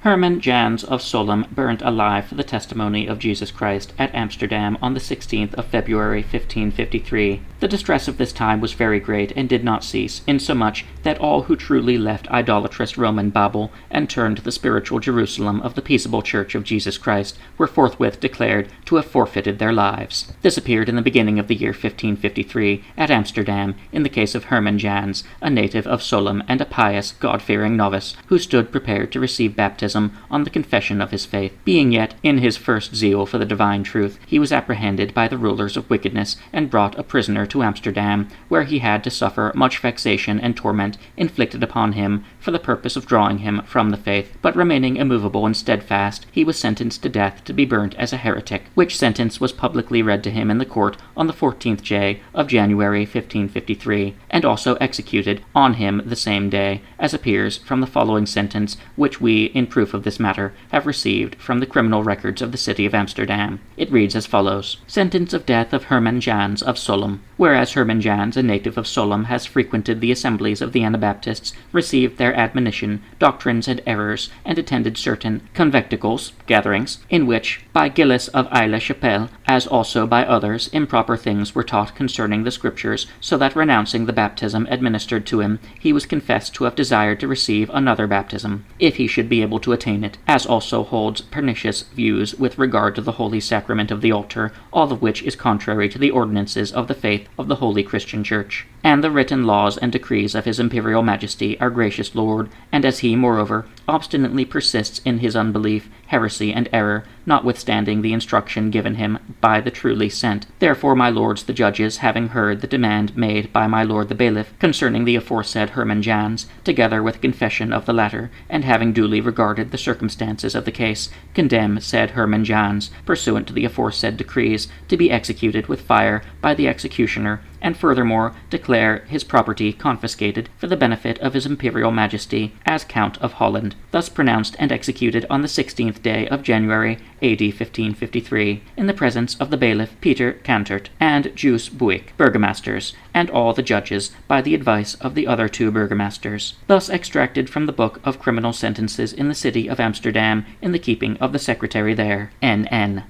Herman Jans of Sollem burnt alive for the testimony of Jesus Christ at Amsterdam on the 16th of February 1553. The distress of this time was very great and did not cease, insomuch that all who truly left idolatrous Roman Babel and turned to the spiritual Jerusalem of the peaceable Church of Jesus Christ were forthwith declared to have forfeited their lives. This appeared in the beginning of the year 1553 at Amsterdam in the case of Herman Jans, a native of Sollem and a pious, God-fearing novice, who stood prepared to receive baptism on the confession of his faith. Being yet in his first zeal for the divine truth, he was apprehended by the rulers of wickedness and brought a prisoner to Amsterdam, where he had to suffer much vexation and torment inflicted upon him for the purpose of drawing him from the faith. But remaining immovable and steadfast, he was sentenced to death to be burnt as a heretic, which sentence was publicly read to him in the court on the 14th day of January 1553, and also executed on him the same day, as appears from the following sentence, which we, in proof of this matter, have received from the criminal records of the city of Amsterdam. It reads as follows: Sentence of death of Herman Jans of Sollem. Whereas Herman Jans, a native of Sollem, has frequented the assemblies of the Anabaptists, received their admonition, doctrines and errors, and attended certain conventicles, gatherings, in which, by Gilles of Aix-la-Chapelle, as also by others, improper things were taught concerning the Scriptures, so that renouncing the baptism administered to him, he was confessed to have desired to receive another baptism, if he should be able to attain it, as also holds pernicious views with regard to the holy sacrament of the altar, all of which is contrary to the ordinances of the faith of the Holy Christian Church, and the written laws and decrees of His Imperial Majesty, our gracious Lord, and as he, moreover, obstinately persists in his unbelief, heresy, and error, notwithstanding the instruction given him by the truly sent. Therefore, my lords the judges, having heard the demand made by my lord the bailiff concerning the aforesaid Herman Jans, together with confession of the latter, and having duly regarded the circumstances of the case, condemn said Herman Jans, pursuant to the aforesaid decrees, to be executed with fire by the executioner, and furthermore declare his property confiscated for the benefit of His Imperial Majesty as Count of Holland, thus pronounced and executed on the 16th day of January, A.D. 1553, in the presence of the bailiff Peter Cantert and Juus Buick, burgomasters, and all the judges, by the advice of the other two burgomasters. Thus extracted from the book of criminal sentences in the city of Amsterdam, in the keeping of the secretary there, N.N.